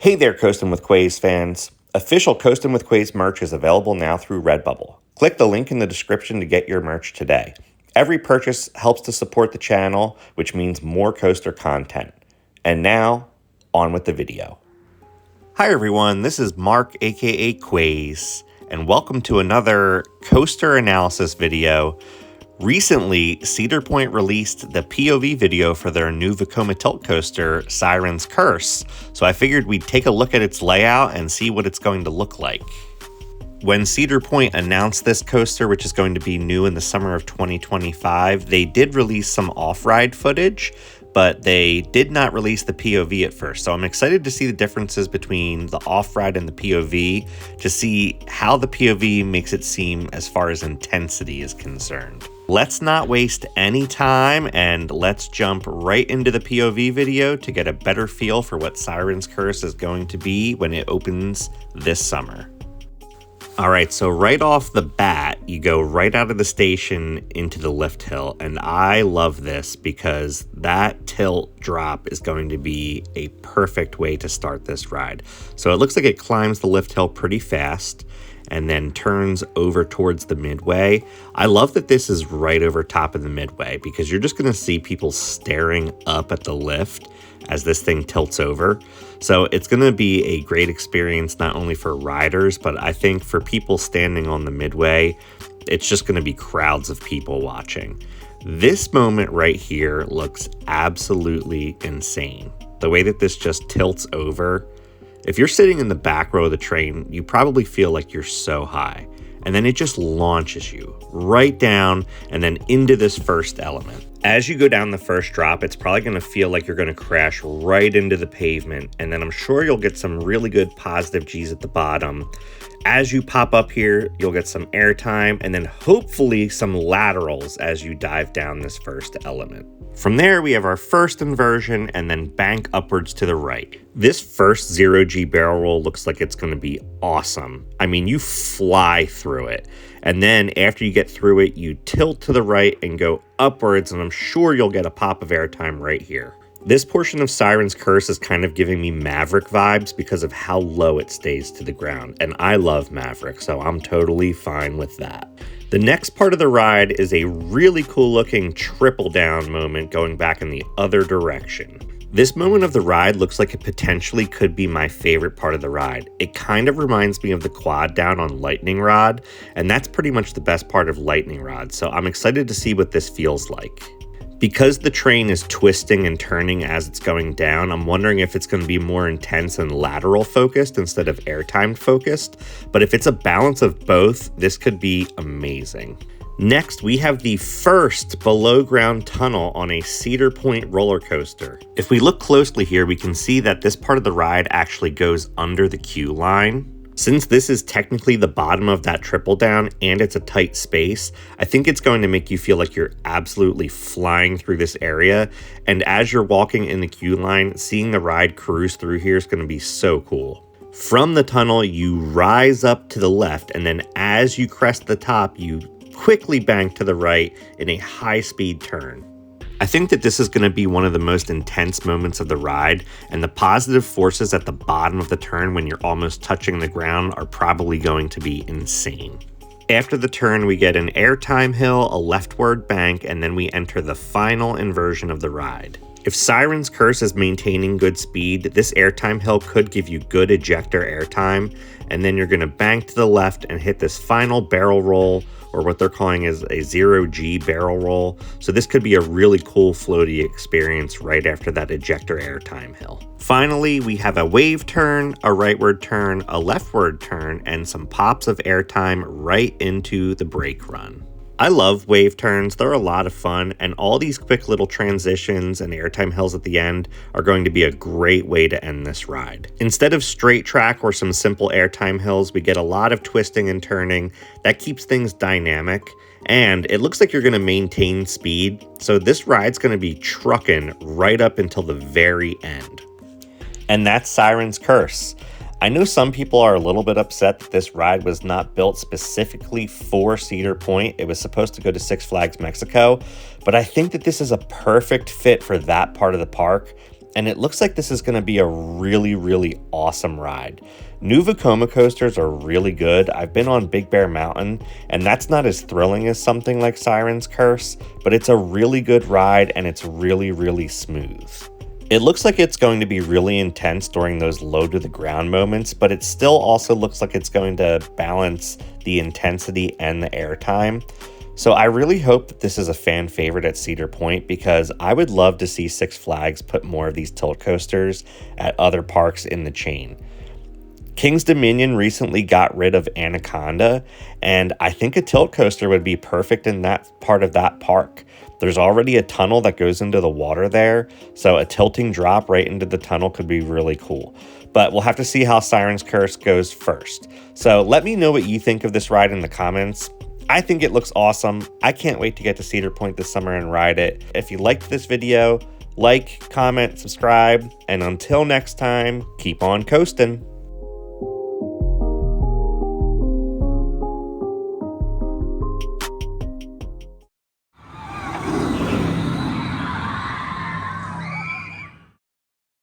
Hey there, Coastin With Quayz fans. Official Coastin With Quayz merch is available now through Redbubble. Click the link in the description to get your merch today. Every purchase helps to support the channel, which means more coaster content. And now, on with the video. Hi everyone, this is Mark aka Quayz, and welcome to another coaster analysis video. Recently, Cedar Point released the POV video for their new Vekoma tilt coaster, Siren's Curse, so I figured we'd take a look at its layout and see what it's going to look like. When Cedar Point announced this coaster, which is going to be new in the summer of 2025, they did release some off-ride footage, but they did not release the POV at first. So I'm excited to see the differences between the off-ride and the POV to see how the POV makes it seem as far as intensity is concerned. Let's not waste any time and let's jump right into the POV video to get a better feel for what Siren's Curse is going to be when it opens this summer. All right, so right off the bat, you go right out of the station into the lift hill, and I love this because that tilt drop is going to be a perfect way to start this ride. So it looks like it climbs the lift hill pretty fast and then turns over towards the midway. I love that this is right over top of the midway because you're just gonna see people staring up at the lift as this thing tilts over. So it's gonna be a great experience, not only for riders, but I think for people standing on the midway, it's just gonna be crowds of people watching. This moment right here looks absolutely insane. The way that this just tilts over. If you're sitting in the back row of the train, you probably feel like you're so high. And then it just launches you right down and then into this first element. As you go down the first drop, it's probably gonna feel like you're gonna crash right into the pavement. And then I'm sure you'll get some really good positive G's at the bottom. As you pop up here, you'll get some airtime and then hopefully some laterals as you dive down this first element. From there, we have our first inversion and then bank upwards to the right. This first 0G barrel roll looks like it's gonna be awesome. I mean, you fly through it. And then after you get through it, you tilt to the right and go upwards, and I'm sure you'll get a pop of airtime right here. This portion of Siren's Curse is kind of giving me Maverick vibes because of how low it stays to the ground. And I love Maverick, so I'm totally fine with that. The next part of the ride is a really cool looking triple down moment going back in the other direction. This moment of the ride looks like it potentially could be my favorite part of the ride. It kind of reminds me of the quad down on Lightning Rod, and that's pretty much the best part of Lightning Rod, so I'm excited to see what this feels like. Because the train is twisting and turning as it's going down, I'm wondering if it's going to be more intense and lateral focused instead of airtime focused, but if it's a balance of both, this could be amazing. Next, we have the first below ground tunnel on a Cedar Point roller coaster. If we look closely here, we can see that this part of the ride actually goes under the queue line. Since this is technically the bottom of that triple down and it's a tight space, I think it's going to make you feel like you're absolutely flying through this area. And as you're walking in the queue line, seeing the ride cruise through here is going to be so cool. From the tunnel, you rise up to the left, and then as you crest the top, you quickly bank to the right in a high-speed turn. I think that this is going to be one of the most intense moments of the ride, and the positive forces at the bottom of the turn when you're almost touching the ground are probably going to be insane. After the turn, we get an airtime hill, a leftward bank, and then we enter the final inversion of the ride. If Siren's Curse is maintaining good speed, this airtime hill could give you good ejector airtime, and then you're going to bank to the left and hit this final barrel roll, or what they're calling is a 0G barrel roll. So this could be a really cool floaty experience right after that ejector airtime hill. Finally, we have a wave turn, a rightward turn, a leftward turn, and some pops of airtime right into the brake run. I love wave turns, they're a lot of fun, and all these quick little transitions and airtime hills at the end are going to be a great way to end this ride. Instead of straight track or some simple airtime hills, we get a lot of twisting and turning. That keeps things dynamic, and it looks like you're going to maintain speed, so this ride's going to be trucking right up until the very end. And that's Siren's Curse. I know some people are a little bit upset that this ride was not built specifically for Cedar Point. It was supposed to go to Six Flags Mexico, but I think that this is a perfect fit for that part of the park. and it looks like this is going to be a really awesome ride. New Vekoma coasters are really good. I've been on Big Bear Mountain, and that's not as thrilling as something like Siren's Curse, but it's a really good ride, and it's really smooth. It looks like it's going to be really intense during those low to the ground moments, but it still also looks like it's going to balance the intensity and the airtime. So I really hope that this is a fan favorite at Cedar Point, because I would love to see Six Flags put more of these tilt coasters at other parks in the chain. King's Dominion recently got rid of Anaconda, and I think a tilt coaster would be perfect in that part of that park. There's already a tunnel that goes into the water there, so a tilting drop right into the tunnel could be really cool. But we'll have to see how Siren's Curse goes first. So let me know what you think of this ride in the comments. I think it looks awesome. I can't wait to get to Cedar Point this summer and ride it. If you liked this video, like, comment, subscribe, and until next time, keep on coasting.